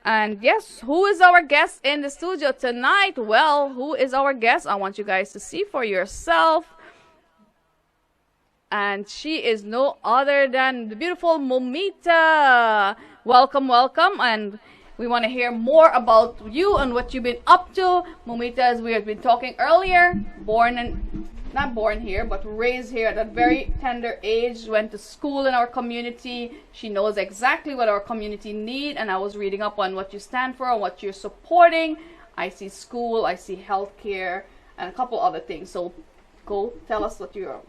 And yes, who is our guest in the studio tonight? Well, who is our guest? I want you guys to see for yourself. And she is no other than the beautiful Moumita. Welcome, welcome. And we want to hear more about you and what you've been up to. Moumita, as we have been talking earlier, not born here, but raised here at a very tender age, went to school in our community. She knows exactly what our community need, and I was reading up on what you stand for and what you're supporting. I see school, I see healthcare, and a couple other things. So go tell us what you're...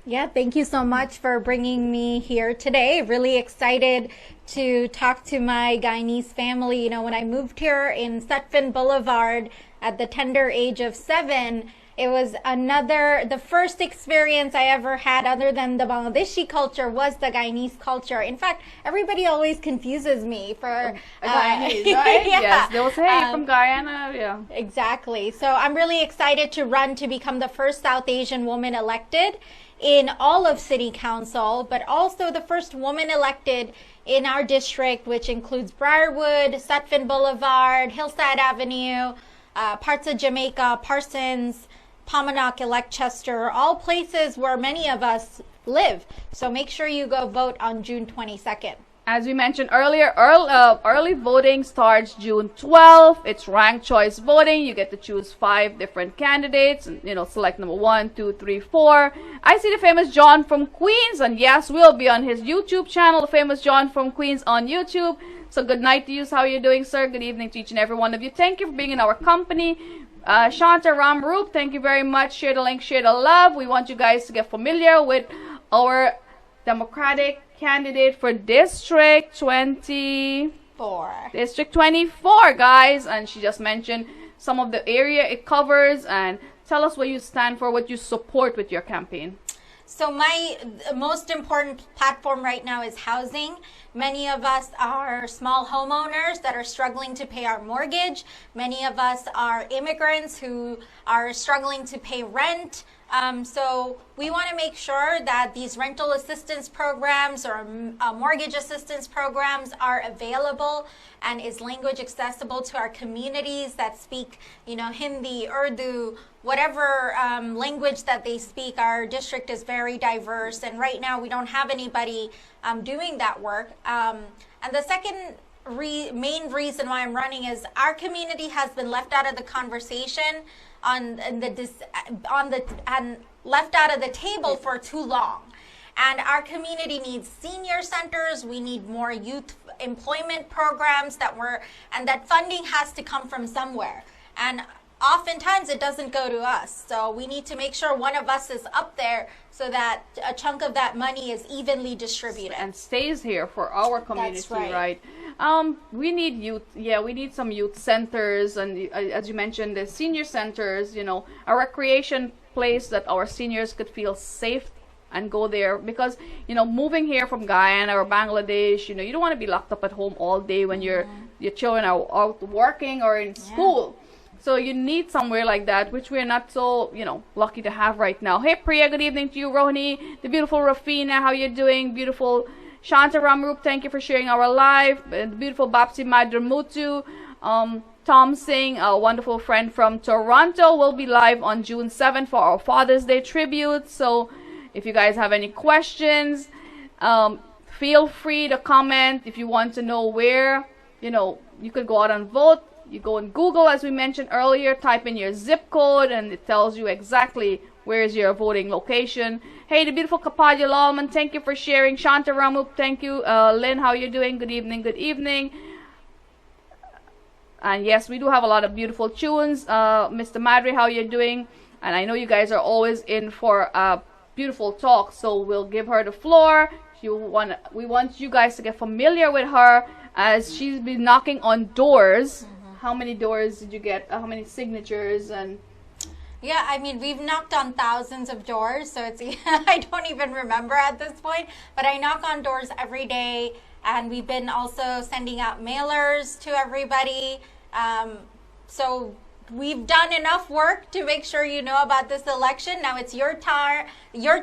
Yeah, thank you so much for bringing me here today. Really excited to talk to my Guyanese family. You know, when I moved here in Sutphin Boulevard at the tender age of 7, it was the first experience I ever had other than the Bangladeshi culture was the Guyanese culture. In fact, everybody always confuses me for Guyanese, right? Yeah. Yes, they'll say, hey, from Guyana, yeah. Exactly. So I'm really excited to run to become the first South Asian woman elected in all of City Council, but also the first woman elected in our district, which includes Briarwood, Sutphin Boulevard, Hillside Avenue, parts of Jamaica, Parsons, Pominock, Electchester, all places where many of us live. So make sure you go vote on June 22nd. As we mentioned earlier, early voting starts June 12th. It's ranked choice voting. You get to choose 5 different candidates and, select number 1, 2, 3, 4. I see the famous John from Queens, and yes, we'll be on his YouTube channel, the famous John from Queens on YouTube. So good night to you. How are you doing, sir? Good evening to each and every one of you. Thank you for being in our company. Shanta Ramroop, thank you very much. Share the link, share the love. We want you guys to get familiar with our Democratic candidate for District 24. District 24, guys. And she just mentioned some of the area it covers. And tell us what you stand for, what you support with your campaign. So my most important platform right now is housing. Many of us are small homeowners that are struggling to pay our mortgage. Many of us are immigrants who are struggling to pay rent. So we want to make sure that these rental assistance programs or mortgage assistance programs are available and is language accessible to our communities that speak, Hindi, Urdu, whatever language that they speak. Our district is very diverse, and right now we don't have anybody doing that work. And the second main reason why I'm running is our community has been left out of the conversation and left out of the table for too long. And our community needs senior centers. We need more youth employment programs and that funding has to come from somewhere. And oftentimes it doesn't go to us. So we need to make sure one of us is up there so that a chunk of that money is evenly distributed. And stays here for our community, That's right? We need youth. Yeah, we need some youth centers. And as you mentioned, the senior centers, a recreation place that our seniors could feel safe and go there. Because, moving here from Guyana or Bangladesh, you don't want to be locked up at home all day when your children are out working or in school. So you need somewhere like that, which we're not so, lucky to have right now. Hey, Priya, good evening to you. Rohini, the beautiful Rafina, how you doing? Beautiful Shanta Ramroop, thank you for sharing our live. The beautiful Bapsi Madramutu. Tom Singh, a wonderful friend from Toronto, will be live on June 7th for our Father's Day tribute. So if you guys have any questions, feel free to comment. If you want to know where, you could go out and vote. You go in Google, as we mentioned earlier, type in your zip code, and it tells you exactly where is your voting location. Hey, the beautiful Kapadya Lalman, thank you for sharing. Shanta Ramup, thank you. Lynn, how you doing? Good evening, good evening. And yes, we do have a lot of beautiful tunes. Mr. Madri, how you doing? And I know you guys are always in for a beautiful talk, so we'll give her the floor. We want you guys to get familiar with her as she's been knocking on doors. How many doors did you get? How many signatures? And yeah, I mean, we've knocked on thousands of doors, so it's I don't even remember at this point, but I knock on doors every day, and we've been also sending out mailers to everybody. So we've done enough work to make sure you know about this election. Now it's your time, your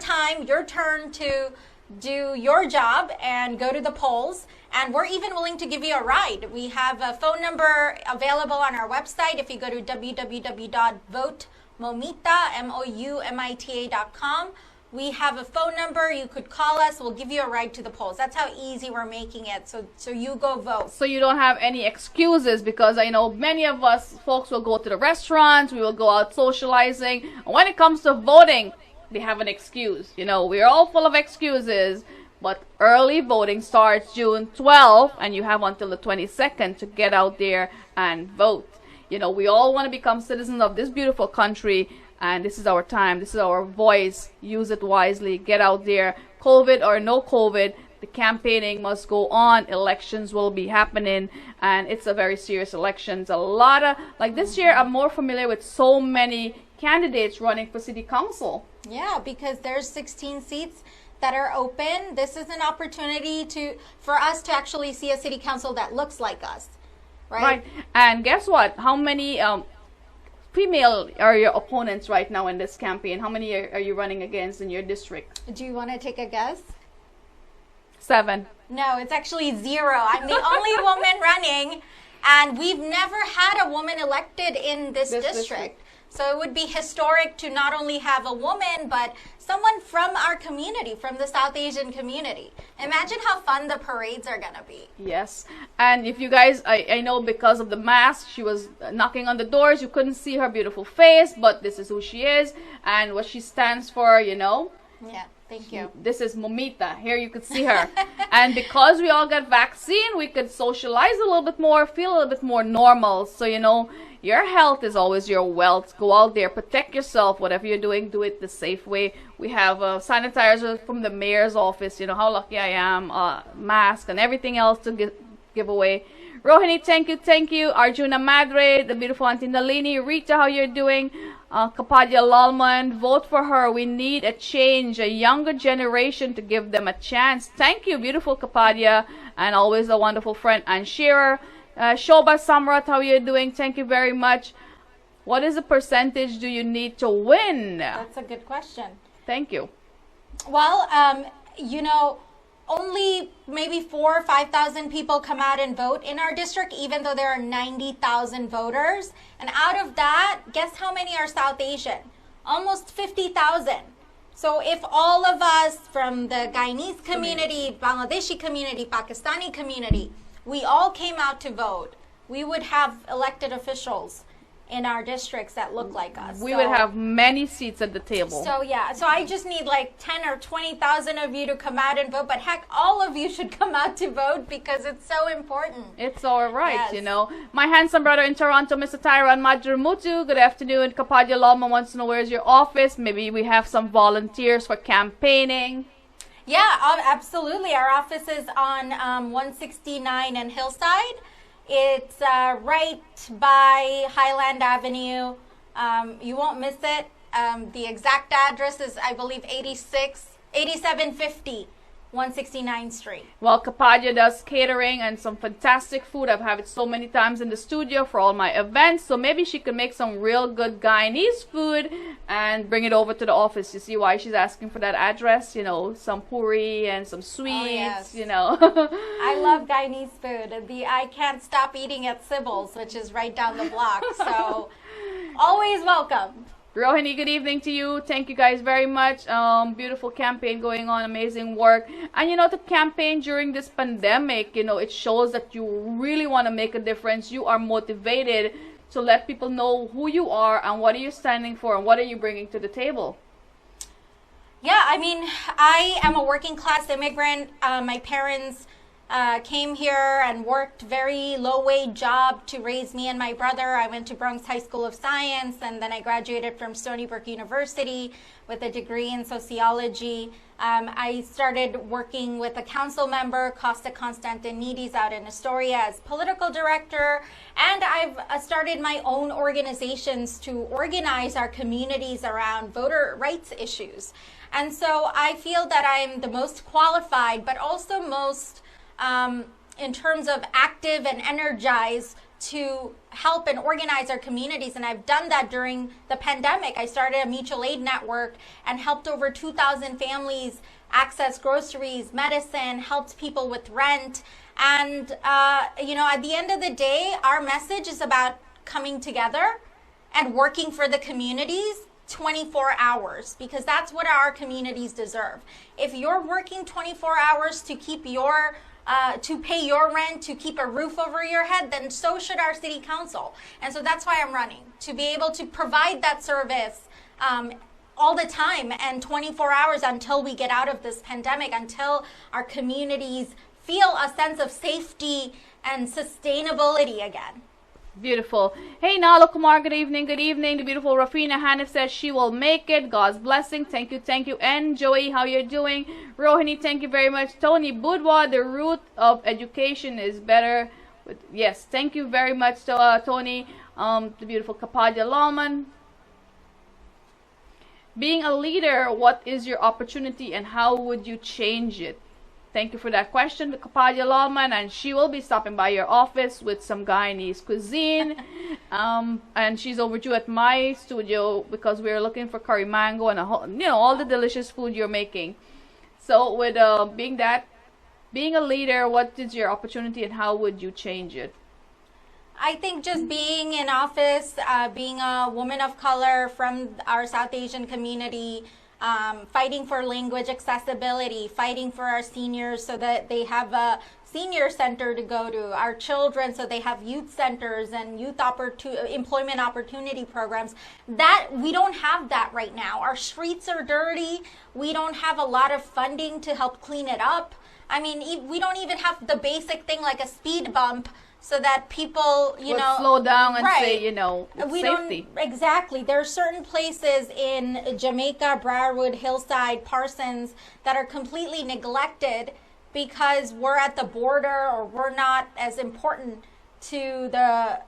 turn to do your job and go to the polls And we're even willing to give you a ride. We have a phone number available on our website. If you go to www.votemoumita.com, we have a phone number. You could call us. We'll give you a ride to the polls. That's how easy we're making it. So you go vote. So you don't have any excuses, because I know many of us folks will go to the restaurants, we will go out socializing. And when it comes to voting, they have an excuse. You know, we're all full of excuses. But early voting starts June 12th, and you have until the 22nd to get out there and vote. You know, we all want to become citizens of this beautiful country, and this is our time. This is our voice. Use it wisely. Get out there. COVID or no COVID, the campaigning must go on. Elections will be happening, and it's a very serious election. It's a lot of, like this year, I'm more familiar with so many candidates running for city council. Yeah, because there's 16 seats that are open. This is an opportunity for us to actually see a city council that looks like us, right? And guess what? How many female are your opponents right now in this campaign? How many are you running against in your district? Do you want to take a guess? 7. No, it's actually 0. I'm the only woman running, and we've never had a woman elected in this district. So it would be historic to not only have a woman, but someone from our community, from the South Asian community. Imagine how fun the parades are going to be. Yes. And if you guys, I know because of the mask, she was knocking on the doors. You couldn't see her beautiful face, but this is who she is and what she stands for, you know. Yeah. Thank you. This is Moumita. Here you could see her. And because we all got vaccine, we could socialize a little bit more, feel a little bit more normal. So, you know, your health is always your wealth. Go out there, protect yourself. Whatever you're doing, do it the safe way. We have sanitizers from the mayor's office. You know how lucky I am. Mask and everything else to give away. Rohini, thank you. Arjuna Madre, the beautiful Auntie Nalini. Rita, how you're doing? Kapadia Lalman, vote for her. We need a change, a younger generation to give them a chance. Thank you, beautiful Kapadia, and always a wonderful friend. And Shearer, Shoba Samrat, how you're doing? Thank you very much. What is the percentage do you need to win? That's a good question. Thank you. Well, you know, only maybe 4,000 or 5,000 people come out and vote in our district, even though there are 90,000 voters. And out of that, guess how many are South Asian? Almost 50,000. So if all of us from the Guyanese community, Bangladeshi community, Pakistani community, we all came out to vote, we would have elected officials in our districts that look like us. We would have many seats at the table. So yeah, so I just need like 10 or 20,000 of you to come out and vote, but heck, all of you should come out to vote because it's so important. It's all right, Yes. you know. My handsome brother in Toronto, Mr. Tyron Madrumutu, good afternoon. Kapadia Lalma wants to know where's your office. Maybe we have some volunteers for campaigning. Yeah, absolutely. Our office is on 169 and Hillside. It's right by Highland Avenue. You won't miss it. The exact address is, I believe, 8750 169th Street. Well, Kapadia does catering and some fantastic food. I've had it so many times in the studio for all my events. So maybe she could make some real good Guyanese food and bring it over to the office. You see why she's asking for that address? You know, some puri and some sweets, yes. you know. I love Guyanese food. I can't stop eating at Sybil's, which is right down the block. So always welcome. Rohini, good evening to you. Thank you guys very much. Beautiful campaign going on, amazing work. And you know, the campaign during this pandemic, you know, it shows that you really want to make a difference. You are motivated to let people know who you are and what are you standing for and what are you bringing to the table. Yeah, I mean, I am a working class immigrant. My parents came here and worked very low-wage job to raise me and my brother. I went to Bronx High School of Science, and then I graduated from Stony Brook University with a degree in sociology. I started working with a council member, Costa Constantinides, out in Astoria as political director, and I've started my own organizations to organize our communities around voter rights issues. And so I feel that I'm the most qualified, but also most in terms of active and energized to help and organize our communities. And I've done that during the pandemic. I started a mutual aid network and helped over 2,000 families access groceries, medicine, helped people with rent. And, at the end of the day, our message is about coming together and working for the communities 24 hours, because that's what our communities deserve. If you're working 24 hours to keep to pay your rent, to keep a roof over your head, then so should our city council. And so that's why I'm running, to be able to provide that service all the time and 24 hours until we get out of this pandemic, until our communities feel a sense of safety and sustainability again. Beautiful. Hey, Nalo Kumar, good evening. Good evening. The beautiful Rafina Hanif says she will make it. God's blessing. Thank you. Thank you. And Joey, how you're doing? Rohini, thank you very much. Tony Budwa, the root of education is better. Yes, thank you very much, Tony. The beautiful Kapadia Lawman. Being a leader, what is your opportunity and how would you change it? Thank you for that question, Kapadia Lawman, and she will be stopping by your office with some Guyanese cuisine. And she's overdue at my studio because we're looking for curry mango and all the delicious food you're making. So with being a leader, what is your opportunity and how would you change it? I think just being in office, being a woman of color from our South Asian community, fighting for language accessibility, fighting for our seniors so that they have a senior center to go to, our children so they have youth centers and employment opportunity programs. That we don't have that right now. Our streets are dirty. We don't have a lot of funding to help clean it up. I mean, we don't even have the basic thing like a speed bump so that people, slow down and right. say, safety. Exactly. There are certain places in Jamaica, Briarwood, Hillside, Parsons that are completely neglected because we're at the border or we're not as important to the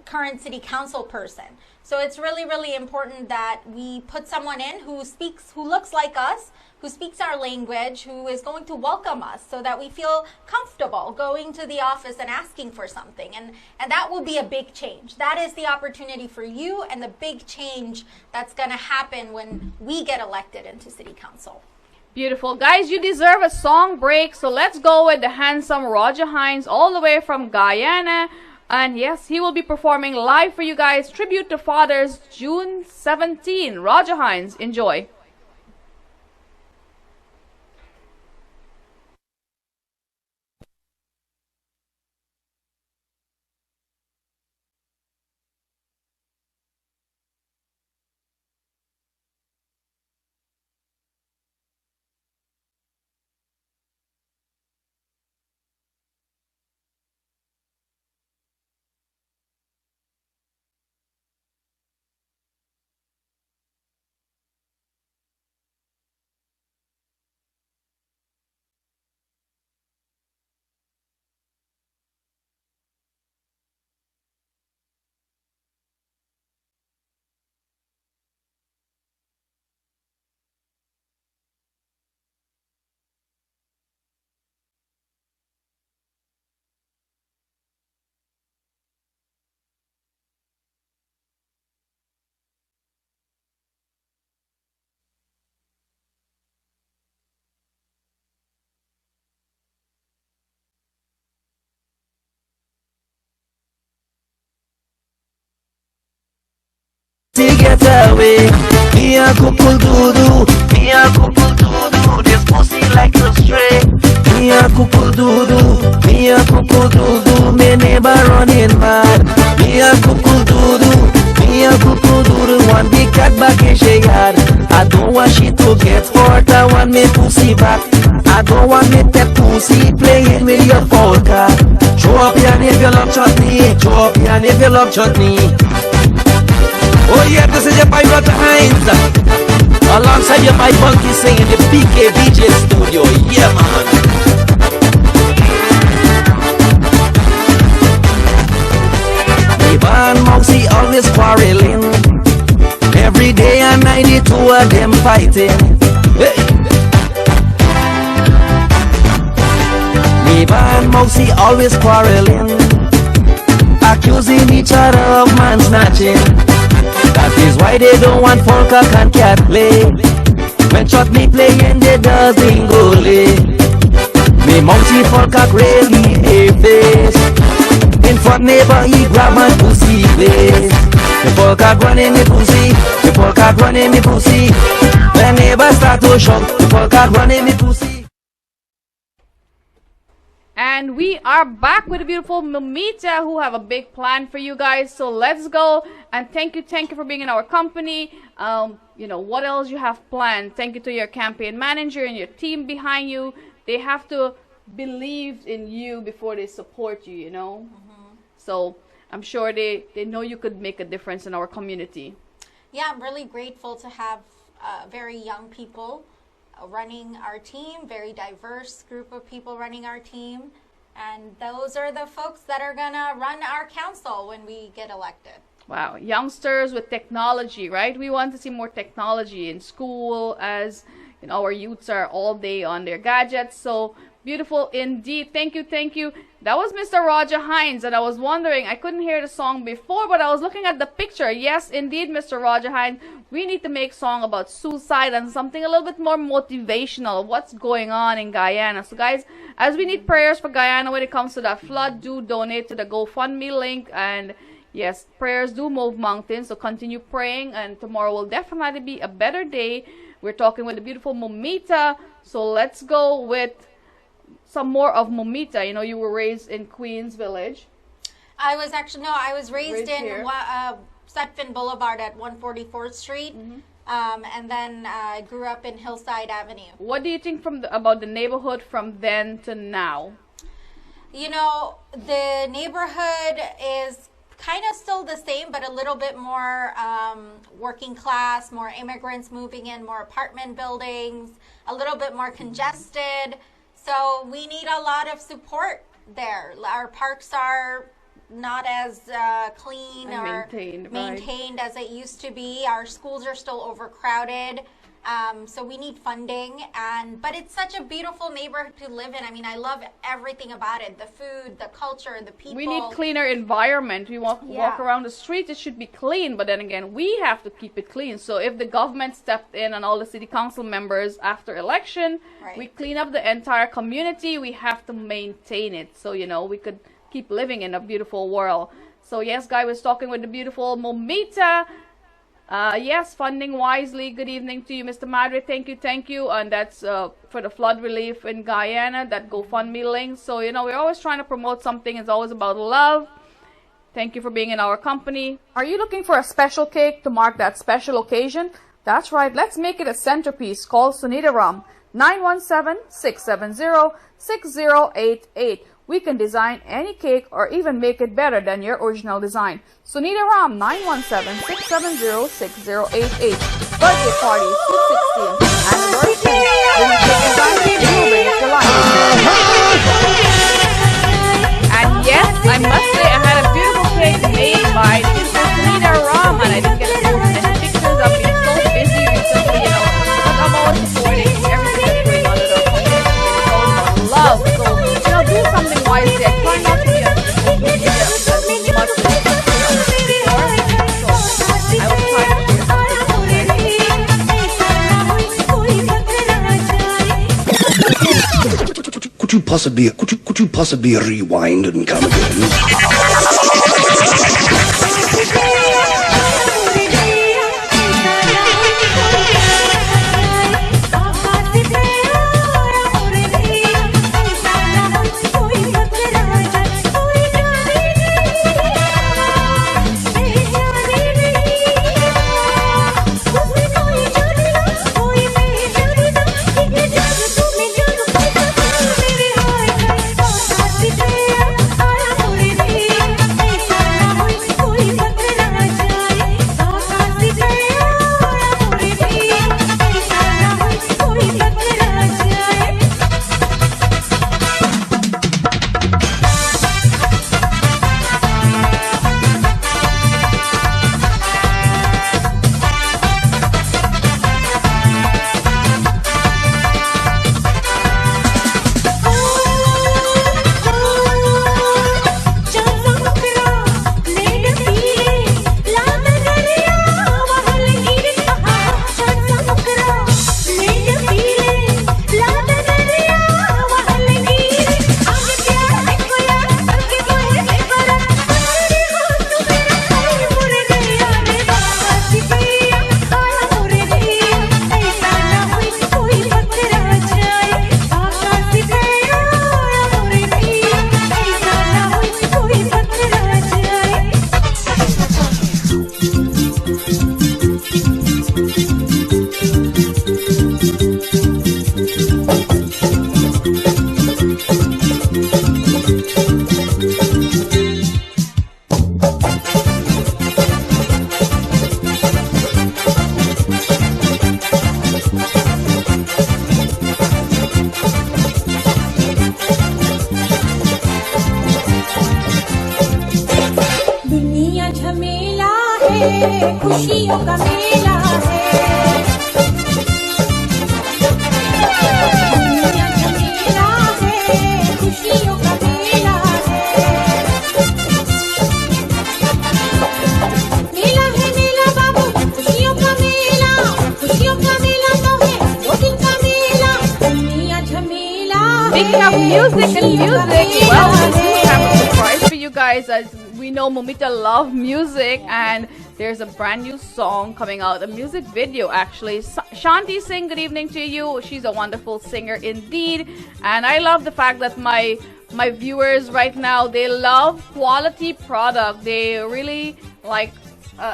current city council person. So it's really, really important that we put someone in who looks like us, who speaks our language, who is going to welcome us so that we feel comfortable going to the office and asking for something. And that will be a big change. That is the opportunity for you and the big change that's going to happen when we get elected into city council. Beautiful. Guys, you deserve a song break. So let's go with the handsome Roger Hines all the way from Guyana. And yes, he will be performing live for you guys. Tribute to Fathers, June 17. Roger Hines, enjoy. Get away, me a couple doo-doo, me a couple doo-doo, this pussy like a stray. Me a couple doo-doo, me a couple doo-doo, me neighbor running mad. Me a couple doo-doo, me a couple doo-doo, one big cat back in she yard. I don't want she to get hurt, I want me pussy back. I don't want me that pussy playing with your polka. Show up and if you love chutney, show up and if you love chutney. Oh yeah, this is your boy Roger Hines, alongside your boy Bunky singing the PK DJ studio. Yeah man. Eva and Mousy always quarreling. Every day and night the two of them fighting. Hey. Eva and Mousy always quarreling, accusing each other of man snatching. That is why they don't want polka and cat play. When Chutney playing the dancing gully, me mounty folkak really a face. In front neighbor he grab my pussy face. The folkak running me pussy, the folkak running me pussy. When neighbor start to shout, the folkak running me pussy. And we are back with the beautiful Moumita, who have a big plan for you guys. So let's go. And thank you for being in our company. You know, what else you have planned? Thank you to your campaign manager and your team behind you. They have to believe in you before they support you, you know. So I'm sure they know you could make a difference in our community. Yeah, I'm really grateful to have very young people running our team, very diverse group of people running our team, and those are the folks that are gonna run our council when we get elected. Wow, youngsters with technology, right? We want to see more technology in school, as you know, our youths are all day on their gadgets. So beautiful indeed. Thank you. That was Mr. Roger Hines, and I was wondering, I couldn't hear the song before, but I was looking at the picture. Yes, indeed, Mr. Roger Hines, we need to make a song about suicide and something a little bit more motivational. What's going on in Guyana? So guys, as we need prayers for Guyana when it comes to that flood, do donate to the GoFundMe link. And yes, prayers do move mountains, so continue praying, and tomorrow will definitely be a better day. We're talking with the beautiful Moumita, so let's go with some more of Moumita. You know, you were raised in Queens Village. I was raised in Sutphin Boulevard at 144th Street, and then I grew up in Hillside Avenue. What do you think about the neighborhood from then to now? You know, the neighborhood is kind of still the same, but a little bit more working class, more immigrants moving in, more apartment buildings, a little bit more congested. So we need a lot of support there. Our parks are not as clean or maintained as it used to be. Our schools are still overcrowded. So we need funding, but it's such a beautiful neighborhood to live in. I mean, I love everything about it. The food, the culture, the people. We need cleaner environment. We walk around the street, it should be clean, but then again, we have to keep it clean. So if the government stepped in and all the city council members after election, we clean up the entire community, we have to maintain it. So, you know, we could keep living in a beautiful world. So yes, Guy was talking with the beautiful Moumita. Yes, funding wisely. Good evening to you, Mr. Madre. Thank you. And that's for the flood relief in Guyana, that GoFundMe link. So, you know, we're always trying to promote something. It's always about love. Thank you for being in our company. Are you looking for a special cake to mark that special occasion? That's right. Let's make it a centerpiece. Call Sunita Ram, 917-670-6088. We can design any cake or even make it better than your original design. Sunita Ram, 917-670-6088. Birthday party, sweet 16, anniversary. When you take design, we will bring it to life. And yes, I must say I had a beautiful cake made by Sunita Ram, and I didn't get to post any pictures. I've been so busy recently, you know, but I'm always supporting everything that's going on in our community. It's all about love. So, you know, do something wisely. I try not to be on social media as much as before. So I will try to do something. Could you possibly rewind and come again? खुशियों का मेला है मेला है खुशियों का मेला है मेला बाबू खुशियों का मेला तो है वो दिन का मेला दुनिया झमेला Speaking of music and music, well, we do have a surprise for you guys. As we know, Moumita love music, and there's a brand new song coming out, a music video actually. Shanti Singh, good evening to you. She's a wonderful singer indeed, and I love the fact that my viewers right now, they love quality product. They really like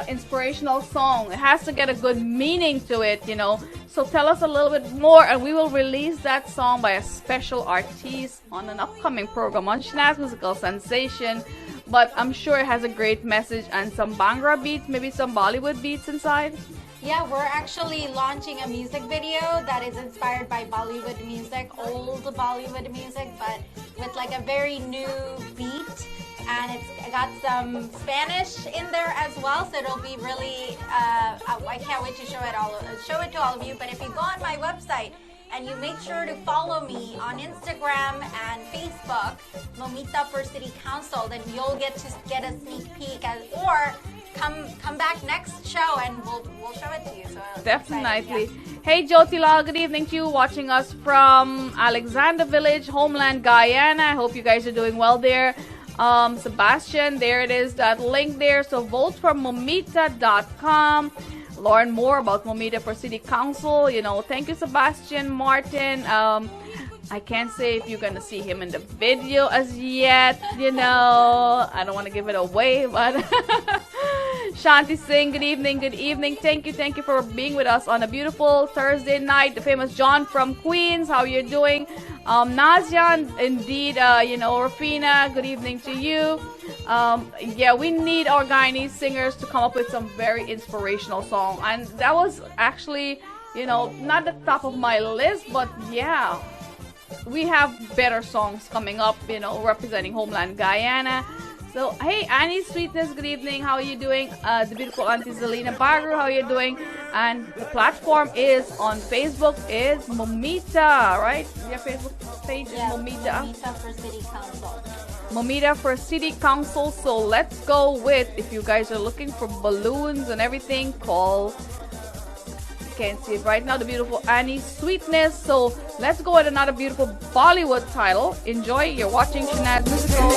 inspirational song. It has to get a good meaning to it, you know. So tell us a little bit more, and we will release that song by a special artiste on an upcoming program on Shanaz Musical Sensation. But I'm sure it has a great message and some Bhangra beats, maybe some Bollywood beats inside. Yeah, we're actually launching a music video that is inspired by Bollywood music, old Bollywood music, but with like a very new beat. And it's got some Spanish in there as well, so it'll be really, I can't wait to show it to all of you. But if you go on my website and you make sure to follow me on Instagram and Facebook, Moumita for City Council, then you'll get a sneak peek, or come back next show and we'll show it to you. So definitely. Yeah. Hey Jyotilal, good evening to you, watching us from Alexander Village, homeland Guyana. I hope you guys are doing well there. Sebastian, there it is, that link there. So vote for Moumita.com. Learn more about Moumita for City Council. You know, thank you, Sebastian. Martin, I can't say if you're gonna see him in the video as yet, you know. I don't want to give it away, but Shanti Singh, good evening, good evening. Thank you for being with us on a beautiful Thursday night. The famous John from Queens, how you doing? Nazian, indeed, you know, Rafina, good evening to you. Yeah, we need our Guyanese singers to come up with some very inspirational song, and that was actually, you know, not the top of my list, but yeah, we have better songs coming up, you know, representing homeland Guyana. So, hey, Annie Sweetness, good evening. How are you doing? The beautiful Auntie Zelina Baru, how are you doing? And the platform is on Facebook is Moumita, right? Your Facebook page is Moumita. Moumita for City Council. Moumita for City Council. So let's go with, if you guys are looking for balloons and everything, call, can't see it right now, the beautiful Annie Sweetness. So let's go with another beautiful Bollywood title. Enjoy. You're watching Shanaz Musical.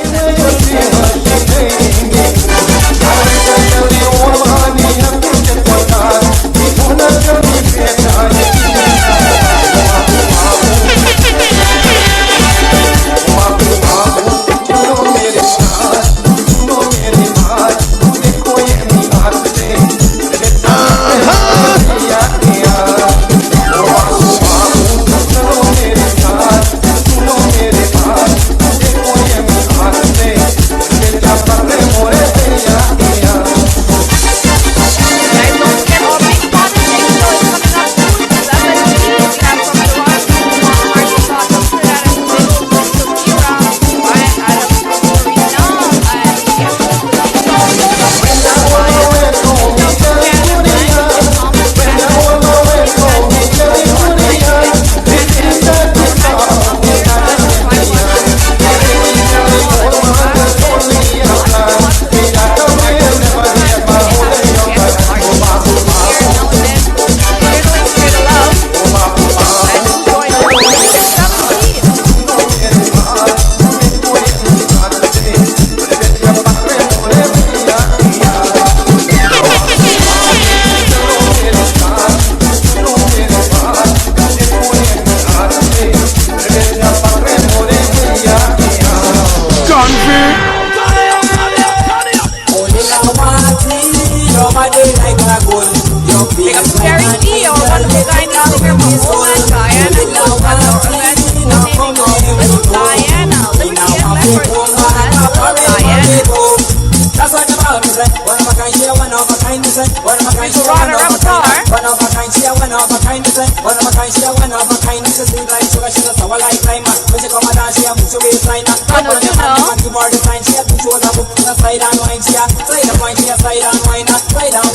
Slide on wine, slide on wine, slide on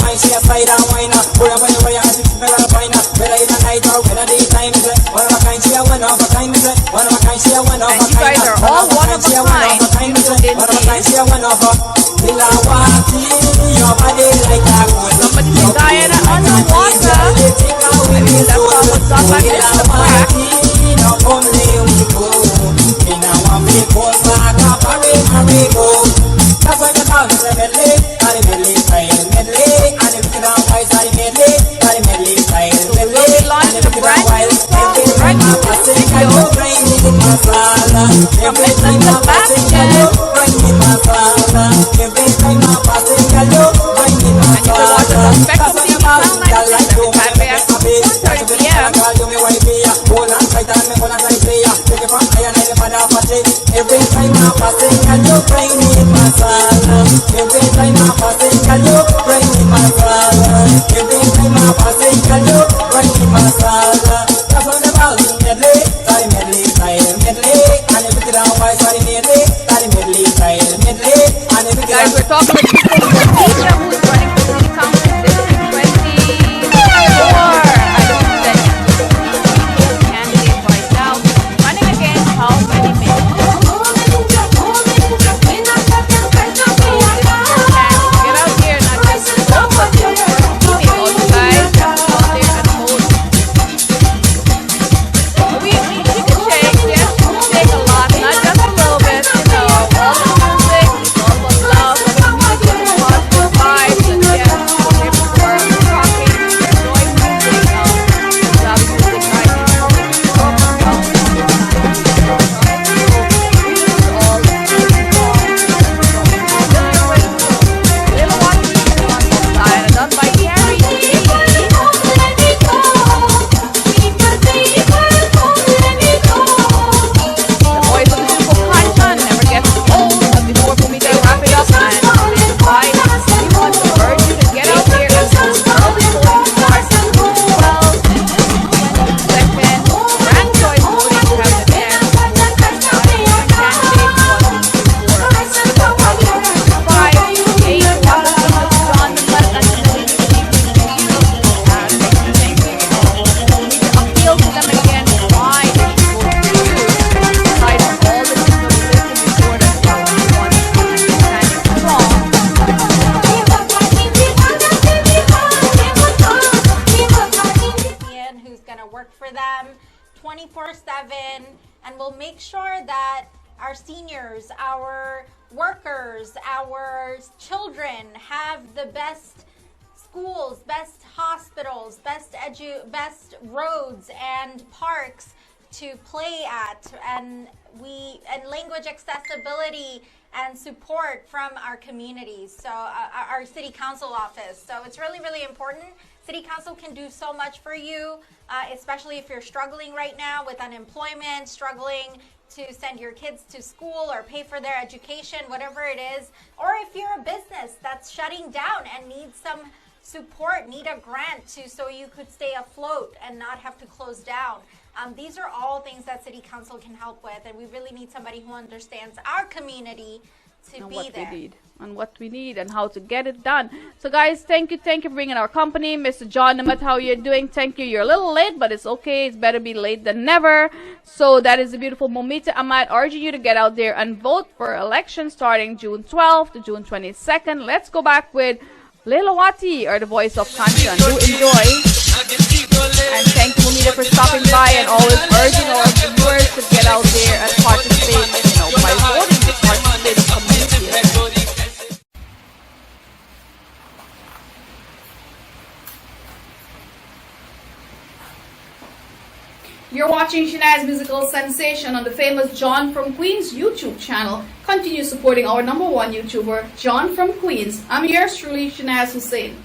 side and wine. Pull up on the way and six fella fine. Whether in the night or whether daytime, is it? One of a kind, she a one of a kind, is it? One of a kind, she a one of a kind. And you guys are all one of a kind. One of a kind, she a one of a. Milawati, your body like a gold. Somebody in Guyana underwater. I mean, that's all what's up like this in the back. No only we go. In our big boat, back up, hurry, go. That's why the dance is a medley, and a medley style medley, and if you don't wise, and a medley, and a medley style medley. We'll be launching a brand new song right now in the studio. From Listen to Bastion. And you can watch us on Spectrum TV Sound 97 Saturday at 4:30 p.m. Every time I pass it, can you bring me masala? Every time I pass it, can you bring me masala? Every time I pass it, can you bring me masala? That's on the ball, medley, sorry medley, and if it's down by sorry medley, medley, and if it's Guys, we're talking with people who are teacher who's running for city council district 24. I don't think he's a candidate right now. Running against how many men? Get out here, not just vote, but participate. All you guys have to go out there and vote. We can shake, yes, we can shake a lot, not just a little bit, you know. All the music is all about love, but the music is positive vibes, and yes, we're talking, enjoy music, love music right now. Little one, done by Gary. The voice of the beautiful Kanchan never gets old. But before Moumita wrap it up and say goodbye, we want to urge you to get out there and vote. Early voting starts at 12 and 22nd. Ranked choice voting to have the chance to vote for candidate 5, 8, John Lemon, and appeal to them again why they should vote for you. Aside from all the people listed before that probably want to stand strong. Who's going to work for them 24/7, and we'll make sure that our seniors, our workers, our children have the best schools, best hospitals, best roads and parks to play at, and language accessibility and support from our communities, so our city council office. So it's really, really important. City council can do so much for you, especially if you're struggling right now with unemployment, struggling to send your kids to school or pay for their education, whatever it is, or if you're a business that's shutting down and needs some support, need a grant so you could stay afloat and not have to close down. These are all things that City Council can help with, and we really need somebody who understands our community to be there. And what we need and how to get it done. So guys, thank you for bringing our company. Mr. John, no matter how you're doing, thank you. You're a little late, but it's okay. It's better be late than never. So that is the beautiful Moumita Ahmed urging you to get out there and vote for elections starting June 12th to June 22nd. Let's go back with Leilawati, or the voice of Kanchan. Do enjoy. And thank you, Moumita, for stopping by and always urging our viewers to get out there and participate, by voting to participate in community events. You're watching Shanaz Musical Sensation on the famous John from Queens YouTube channel. Continue supporting our #1 YouTuber, John from Queens. I'm yours truly, Shanaz Hussein.